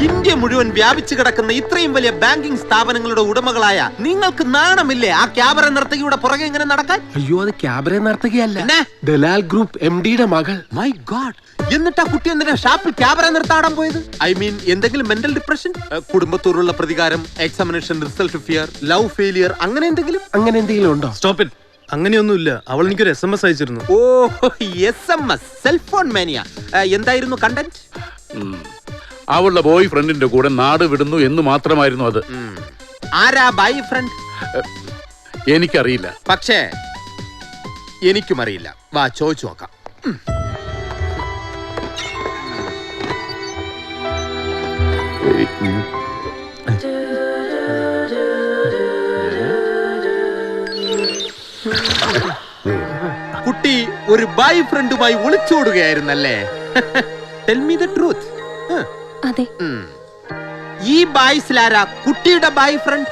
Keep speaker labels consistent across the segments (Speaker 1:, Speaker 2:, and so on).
Speaker 1: India മുഴുവൻ വ്യാപിച്ചു കിടക്കുന്ന ഇത്രയും വലിയ ബാങ്കിംഗ് സ്ഥാപനങ്ങളുടെ ഉടമകളായ നിങ്ങൾക്ക് നാണമില്ലേ ആ ക്യാബറ നർത്തകിയുടെ പുറകെ ഇങ്ങനെ നടക്കാൻ?
Speaker 2: അയ്യോ, അത് ക്യാബറ നർത്തകിയല്ല, ദലാൽ ഗ്രൂപ്പ് MD-യുടെ മകൾ.
Speaker 1: My God. എന്നിട്ട് ആ കുട്ടി എന്തിനാ ഷാപ്പിൽ ക്യാബറ നിർത്താടാൻ പോയത്? ഐ മീൻ എന്തെങ്കിലും മെന്റൽ ഡിപ്രഷൻ, കുടുംബത്തോടുള്ള പ്രതികാരം, examination result fear, love failure, അങ്ങനെ എന്തെങ്കിലും
Speaker 2: ഉണ്ടോ?
Speaker 3: Stop it. അങ്ങനെയൊന്നുമില്ല. അവൾ എനിക്കൊരു SMS അയച്ചിരുന്നു.
Speaker 1: ഓ, SMS, സെൽഫോൺ മാനിയ. എന്തായിരുന്നു കണ്ടന്റ്?
Speaker 4: അവളുടെ ബോയ് ഫ്രണ്ടിന്റെ കൂടെ നാട് വിടുന്നു എന്ന് മാത്രമായിരുന്നു അത്.
Speaker 1: ആരാ ബോയ് ഫ്രണ്ട്?
Speaker 4: എനിക്കറിയില്ല.
Speaker 1: പക്ഷേ എനിക്കും അറിയില്ല. വാ ചോദിച്ചു നോക്കാം. കുട്ടി ഒരു ബോയ് ഫ്രണ്ടുമായി ഒളിച്ചോടുകയായിരുന്നല്ലേ? Tell me the truth.
Speaker 5: അതെ.
Speaker 1: ഈ ബോയ്സിലാരാ കുട്ടിയുടെ ബോയ് ഫ്രണ്ട്?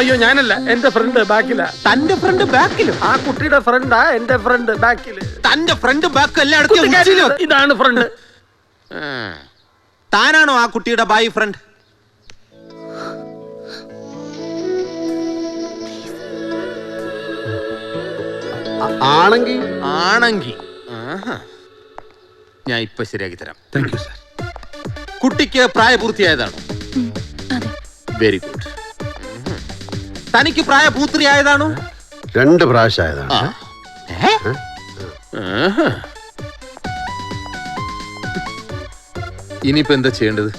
Speaker 2: അയ്യോ, ഞാനല്ല, എന്റെ ഫ്രണ്ട് ബാക്കിലാ.
Speaker 1: തന്റെ ഫ്രണ്ട് ബാക്കിലും?
Speaker 2: ആ കുട്ടിയുടെ ഫ്രണ്ടാ എന്റെ ഫ്രണ്ട് ബാക്കില്.
Speaker 1: തന്റെ ഫ്രണ്ട് ബാക്ക് എല്ലായിടത്തും
Speaker 2: ഇതാണ് ഫ്രണ്ട്.
Speaker 1: താനാണോ ആ കുട്ടിയുടെ ബോയ് ഫ്രണ്ട്? ആണെങ്കിൽ ഞാൻ ഇപ്പൊ ശരിയാക്കി തരാം.
Speaker 2: Thank you sir.
Speaker 1: കുട്ടിക്ക് പ്രായപൂർത്തിയായതാണോ? Very good. തനിക്ക് പ്രായപൂർത്തിയായതാണോ?
Speaker 6: 2 പ്രാവശ്യമായതാണ്.
Speaker 1: ഇനിയിപ്പോ എന്താ ചെയ്യേണ്ടത്?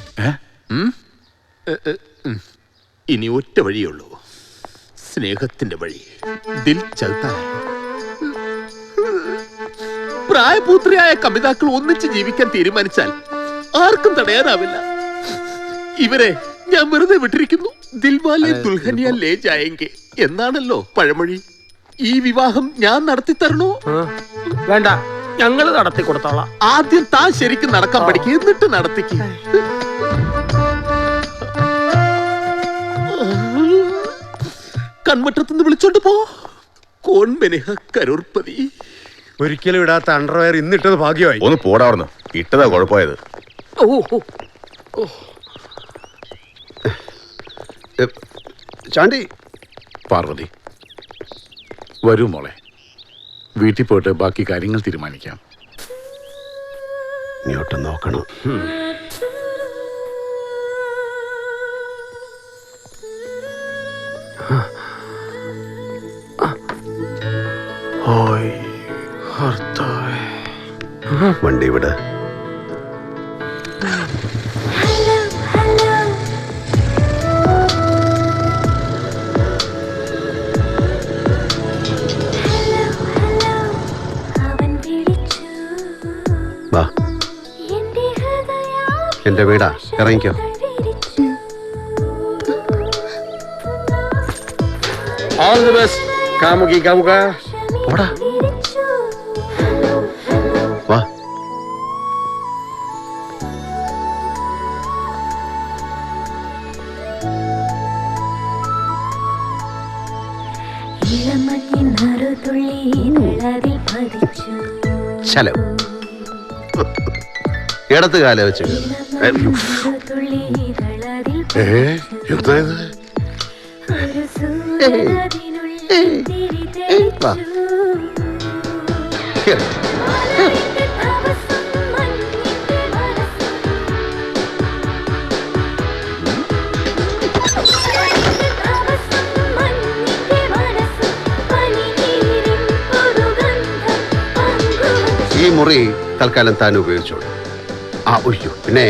Speaker 1: ഇനി ഒറ്റ വഴിയുള്ളൂ, സ്നേഹത്തിന്റെ വഴി. ദിൽ ചൽത്താ ഹൈ. പ്രായപൂർത്തിയായ കമിതാക്കൾ ഒന്നിച്ച് ജീവിക്കാൻ തീരുമാനിച്ചാൽ ആർക്കും തടയാനാവില്ല. ഇവരെ ഞാൻ വെറുതെ വിട്ടിരിക്കുന്നു. ദിൽവാലെ ദുൽഹനിയ ലേ ജായേംഗെ എന്നാണല്ലോ പഴമൊഴി. ഈ വിവാഹം ഞാൻ നടത്തി തരണോ?
Speaker 2: വേണ്ട, ഞങ്ങള് നടത്തി കൊടുത്തോളാം.
Speaker 1: ആദ്യം താൻ ശരിക്കും നടക്കാൻ പഠിക്കുക, എന്നിട്ട് നടത്തിക്ക്. കൺമറ്റത്തുനിന്ന് വിളിച്ചോണ്ട് പോ. കോൺ മെനഹ കരോർപതി.
Speaker 6: ഒരിക്കലും ഇടാത്ത അണ്ടർവെയർ ഇന്നിട്ടത് ഭാഗ്യമായി.
Speaker 7: ഒന്ന് പോടാർന്ന്, ഇട്ടതാ കുഴപ്പമായത്.
Speaker 6: ചാണ്ടി.
Speaker 4: പാർവതി, വരൂ മോളെ. വീട്ടിൽ പോയിട്ട് ബാക്കി കാര്യങ്ങൾ തീരുമാനിക്കാം.
Speaker 6: ഇങ്ങോട്ട് നോക്കണം. വണ്ടി വിട്. വാ, എന്റെ വീടാ, ഇറങ്ങിക്കോ.
Speaker 2: ഓൾ ദി ബെസ്റ്റ് കാമുകി കാമുക.
Speaker 6: ഓടാ, വാ. ചലോ, ഇടത്ത് കാല വെച്ച്.
Speaker 7: എന്തായത്?
Speaker 6: വാ, കേറ്. ഈ മുറി തൽക്കാലം താൻ ഉപയോഗിച്ചോളൂ. ഉയ്യോ, പിന്നെ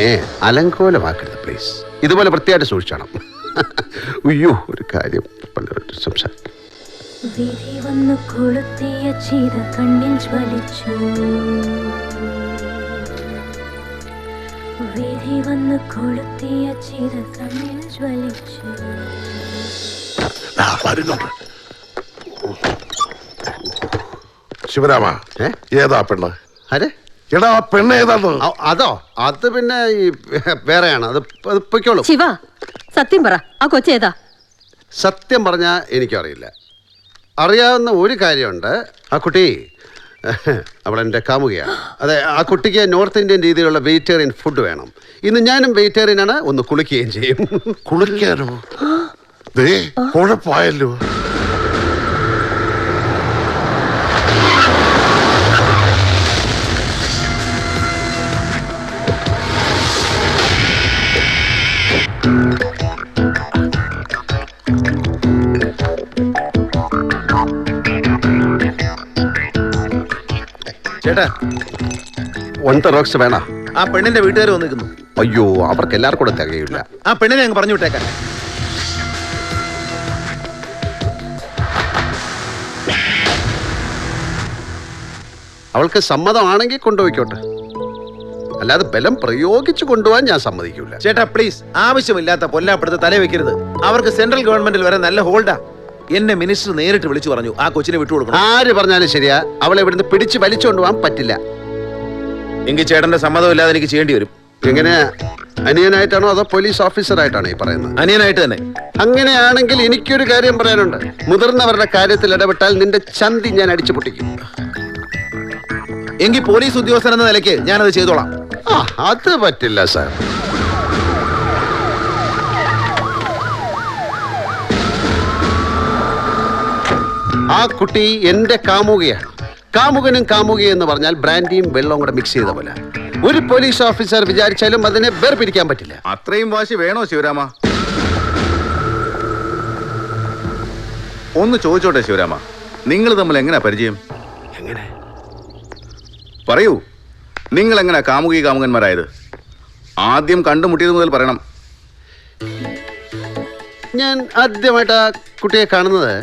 Speaker 6: അലങ്കോലമാക്കരുത് പ്ലീസ്. ഇതുപോലെ വൃത്തിയായിട്ട് സൂക്ഷിക്കണം. ഉയ്യോ, ഒരു കാര്യം സംസാരിക്കും.
Speaker 5: വിധി വന്നു കൊളുത്തിയ ചെയ്ത കണ്ണിൽ ജ്വലിച്ചു. വിധി വന്ന് കൊളുത്തിയ ചിത കണ്ണിൽ ജ്വലിച്ചു.
Speaker 8: വരുന്നുണ്ട്. ശിവരാമ, ഏതാ പെണ്ണ്?
Speaker 6: അരെ
Speaker 8: എടാ, ആ പെണ്ണ് ഏതാന്ന്?
Speaker 6: അതോ? അത് പിന്നെ ഈ വേറെയാണ്. അത് പൊയ്ക്കോളൂ.
Speaker 9: ശിവ, സത്യം പറ, ആ കൊച്ചേതാ?
Speaker 6: സത്യം പറഞ്ഞാൽ എനിക്കറിയില്ല. അറിയാവുന്ന ഒരു കാര്യമുണ്ട്, ആ കുട്ടി അവളെൻ്റെ കാമുകയാണ്. അതെ, ആ കുട്ടിക്ക് നോർത്ത് ഇന്ത്യൻ രീതിയിലുള്ള വെജിറ്റേറിയൻ ഫുഡ് വേണം. ഇന്ന് ഞാനും വെജിറ്റേറിയനാണ്. ഒന്ന് കുളിക്കുകയും ചെയ്യും.
Speaker 8: കുളിക്കാനോ? ദേ, കുഴപ്പമായല്ലോ.
Speaker 7: ചേട്ടാ,
Speaker 6: ഒൻപത് റോക്സ് വേണ?
Speaker 7: ആ പെണ്ണിന്റെ വീട്ടുകാർ വന്നിരിക്കുന്നു.
Speaker 6: അയ്യോ, അവർക്ക് എല്ലാവർക്കും കൂടെ തികയില്ല.
Speaker 7: ആ പെണ്ണിനെ അങ്ങ് പറഞ്ഞു വിട്ടേക്കാൻ.
Speaker 6: അവൾക്ക് സമ്മതമാണെങ്കിൽ കൊണ്ടുപോയിക്കോട്ടെ, അല്ലാതെ ബലം പ്രയോഗിച്ചു കൊണ്ടുപോകാൻ ഞാൻ സമ്മതിക്കൂല.
Speaker 7: ചേട്ടാ പ്ലീസ്, ആവശ്യമില്ലാത്ത പൊല്ലാപ്പെടുത്ത് തല വെക്കരുത്. അവർക്ക് സെൻട്രൽ ഗവൺമെന്റിൽ വരെ നല്ല ഹോൾഡാ. എന്നെ മിനിസ്റ്റർ നേരിട്ട് വിളിച്ചു പറഞ്ഞു ആ കൊച്ചിനെ വിട്ടുകൊടുക്കണം.
Speaker 6: ആര് പറഞ്ഞാലും ശരിയാ, അവളെ ഇവിടുന്ന് പിടിച്ച് വലിച്ചുകൊണ്ട് പോകാൻ പറ്റില്ല.
Speaker 7: എങ്കിൽ ചേട്ടന്റെ സമ്മതം ഇല്ലാതെ എനിക്ക് ചെയ്യേണ്ടി വരും.
Speaker 6: എങ്ങനെ? അനിയനായിട്ടാണോ അതോ പോലീസ് ഓഫീസറായിട്ടാണോ ഈ പറയുന്നത്?
Speaker 7: അനിയനായിട്ട് തന്നെ.
Speaker 6: അങ്ങനെയാണെങ്കിൽ എനിക്കൊരു കാര്യം പറയാനുണ്ട്. മുതിർന്നവരുടെ കാര്യത്തിൽ ഇടപെട്ടാൽ നിന്റെ ചന്തി ഞാൻ അടിച്ചു പൊട്ടിക്കും.
Speaker 7: എങ്കിൽ പോലീസ് ഉദ്യോഗസ്ഥൻ എന്ന നിലയ്ക്ക് ഞാനത് ചെയ്തോളാം.
Speaker 6: അത് പറ്റില്ല സാർ. ആ കുട്ടി എന്റെ കാമുകയാണ്. കാമുകനും കാമുകയും എന്ന് പറഞ്ഞാൽ ബ്രാൻഡിയും വെള്ളവും കൂടെ മിക്സ് ചെയ്ത പോലെ. ഒരു പോലീസ് ഓഫീസർ വിചാരിച്ചാലും അതിനെ വേർപിരിക്കാൻ പറ്റില്ല.
Speaker 7: അത്രയും വാശി വേണോ ശിവരാമ? ഒന്ന് ചോദിച്ചോട്ടെ ശിവരാമ, നിങ്ങൾ തമ്മിൽ എങ്ങനെ പരിചയം?
Speaker 6: എങ്ങനെ?
Speaker 7: പറയൂ, നിങ്ങൾ എങ്ങനെ കാമുകി കാമുകന്മാരായത്? ആദ്യം കണ്ടുമുട്ടിയത് മുതൽ പറയണം.
Speaker 6: ഞാൻ ആദ്യമായിട്ട് ആ കുട്ടിയെ കാണുന്നത്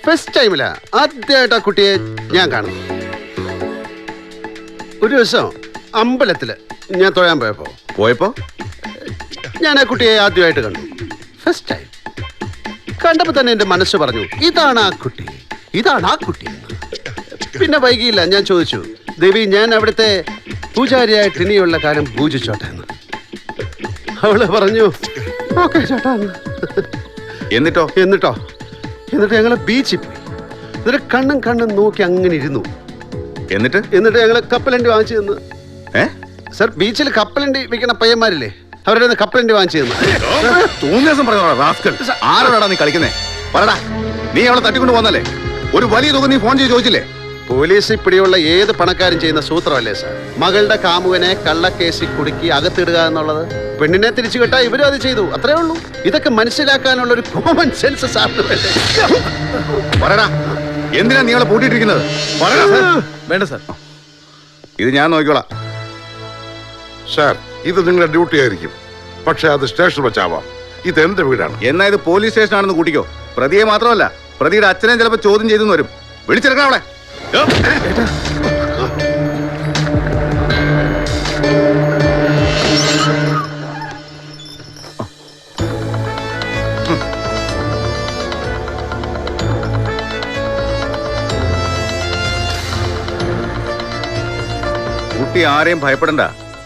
Speaker 6: ഫസ്റ്റ് ടൈമിലാ. ആദ്യമായിട്ട് ആ കുട്ടിയെ ഞാൻ കാണുന്നു ഒരു ദിവസം അമ്പലത്തില് ഞാൻ തൊഴാൻ പോയപ്പോ ഞാൻ ആ കുട്ടിയെ ആദ്യമായിട്ട് കണ്ടു. ഫസ്റ്റ് ടൈം കണ്ടപ്പോ തന്നെ എന്റെ മനസ്സ് പറഞ്ഞു, ഇതാണ് ആ കുട്ടി, ഇതാണ് ആ കുട്ടി. പിന്നെ വൈകിയില്ല, ഞാൻ ചോദിച്ചു, ദേവി, ഞാൻ അവിടുത്തെ പൂജാരിയായിട്ട് ഇനിയുള്ള കാലം പൂജിച്ചോട്ടെ എന്ന്. അവള് പറഞ്ഞു, ഓക്കെ ചേട്ടാ.
Speaker 7: എന്നിട്ടോ
Speaker 6: എന്നിട്ട് ഞങ്ങള് ബീച്ചിൽ പോയി. എന്നിട്ട് കണ്ണും നോക്കി അങ്ങനെ ഇരുന്നു.
Speaker 7: എന്നിട്ട്
Speaker 6: ഞങ്ങള് കപ്പലണ്ടി വാങ്ങിച്ചു തന്നു. സർ, ബീച്ചിൽ കപ്പലണ്ടി വിൽക്കണ പയ്യന്മാരില്ലേ, അവരുടെ കപ്പലണ്ടി വാങ്ങിച്ചു തന്നു.
Speaker 7: ആരോടാ നീ കളിക്കുന്നേ? പറടാ, നീ അവളെ തട്ടിക്കൊണ്ട് പോന്നല്ലേ? ഒരു വലിയ തുക നീ ഫോൺ ചെയ്ത് ചോദിച്ചില്ലേ?
Speaker 6: പോലീസ് ഇപ്പിടിയുള്ള ഏത് പണക്കാരും ചെയ്യുന്ന സൂത്രമല്ലേ സാർ? മകളുടെ കാമുകനെ കള്ളക്കേസിൽ കുടുക്കി അകത്തിടുക എന്നുള്ളത്. പെണ്ണിനെ തിരിച്ചു കെട്ടാ ഇവരും അത് ചെയ്തു, അത്രേ ഉള്ളൂ. ഇതൊക്കെ മനസ്സിലാക്കാനുള്ള ഒരു കോമൺ സെൻസ് സാറിന് വേണ്ടേ?
Speaker 7: പറടാ, എന്തിനാ നീ അവളെ പൂട്ടിയിട്ടിരിക്കുന്നത്? വേണ്ട സാർ, ഇത് ഞാൻ നോക്കിക്കോളാം.
Speaker 8: സാർ, ഇത് നിങ്ങളുടെ ഡ്യൂട്ടി ആയിരിക്കും, പക്ഷെ അത് സ്റ്റേഷൻ വെച്ചാവാം. ഇത് എന്റെ വീടാണ്.
Speaker 7: എന്നാ ഇത് പോലീസ് സ്റ്റേഷൻ ആണെന്ന് കൂട്ടിക്കോ. പ്രതിയെ മാത്രമല്ല, പ്രതിയുടെ അച്ഛനെ ചിലപ്പോ ചോദ്യം ചെയ്തെന്ന് വരും. വിളിച്ചെടുക്കണം അവളെ. കുട്ടി ആരെയും ഭയപ്പെടണ്ട.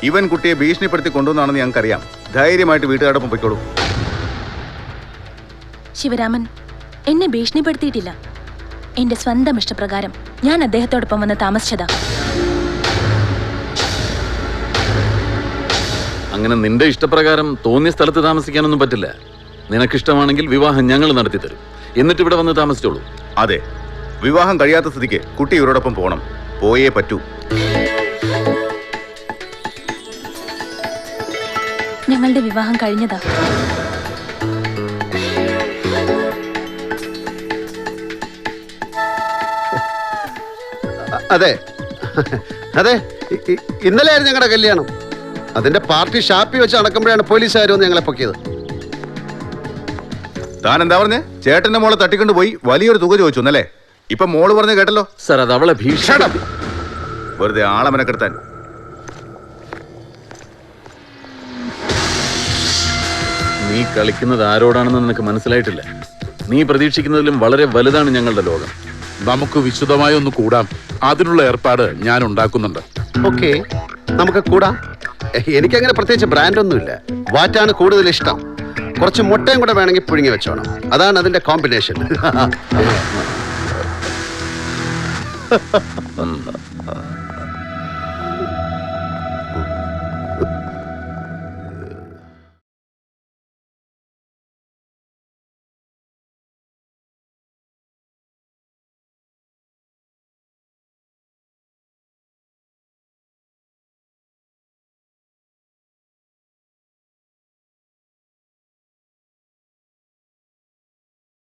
Speaker 7: ഇവൻ കുട്ടിയെ ഭീഷണിപ്പെടുത്തി കൊണ്ടുവന്നാണെന്ന് ഞങ്ങൾക്കറിയാം. ധൈര്യമായിട്ട് വീട്ടുകാരോടൊപ്പം പൊയ്ക്കോളൂ.
Speaker 5: ശിവരാമൻ എന്നെ ഭീഷണിപ്പെടുത്തിയിട്ടില്ല. എന്റെ സ്വന്തം ഇഷ്ടപ്രകാരം ഞാൻ അദ്ദേഹത്തോടൊപ്പം വന്ന് താമസിച്ചതാ.
Speaker 4: അങ്ങനെ നിന്റെ ഇഷ്ടപ്രകാരം തോന്നിയ സ്ഥലത്ത് താമസിക്കാനൊന്നും പറ്റില്ല. നിനക്കിഷ്ടമാണെങ്കിൽ വിവാഹം ഞങ്ങൾ നടത്തി തരും. എന്നിട്ട് ഇവിടെ വന്ന് താമസിച്ചോളൂ.
Speaker 7: അതെ, വിവാഹം കഴിയാത്ത സ്ഥിതിക്ക് കുട്ടി ഇവരോടൊപ്പം പോകണം. പോയേ പറ്റൂ.
Speaker 5: ഞങ്ങളുടെ വിവാഹം കഴിഞ്ഞതാ.
Speaker 6: അതെ, ഇന്നലെ ആയിരുന്നു ഞങ്ങളുടെ കല്യാണം. അതിന്റെ പാർട്ടി ഷാപ്പി വെച്ച് നടക്കുമ്പോഴാണ് പോലീസുകാർ വന്ന് ഞങ്ങളെ പൊക്കിയത്.
Speaker 7: താൻ എന്താ പറഞ്ഞേ? ചേട്ടന്റെ മോളെ തട്ടിക്കൊണ്ട് പോയി വലിയൊരു തുക ചോദിച്ചു എന്നല്ലേ? ഇപ്പൊ മോള് പറഞ്ഞ കേട്ടല്ലോ.
Speaker 4: സർ, അത് അവളെ ഭീഷണി.
Speaker 7: വെറുതെ ആളെ മെനക്കെടുത്താൻ.
Speaker 4: നീ കളിക്കുന്നത് ആരോടാണെന്ന് നിനക്ക് മനസ്സിലായിട്ടില്ല. നീ പ്രതീക്ഷിക്കുന്നതിലും വളരെ വലുതാണ് ഞങ്ങളുടെ ലോകം.
Speaker 10: നമുക്ക് വിശദമായി ഒന്ന് കൂടാം. അതിനുള്ള ഏർപ്പാട് ഞാൻ ഉണ്ടാക്കുന്നുണ്ട്.
Speaker 6: ഓക്കെ, നമുക്ക് കൂടാം. എനിക്കങ്ങനെ പ്രത്യേകിച്ച് ബ്രാൻഡൊന്നുമില്ല. വാറ്റാണ് കൂടുതൽ ഇഷ്ടം. കുറച്ച് മുട്ടയും കൂടെ വേണമെങ്കിൽ പുഴുങ്ങി വെച്ചോണം. അതാണ് അതിന്റെ കോമ്പിനേഷൻ.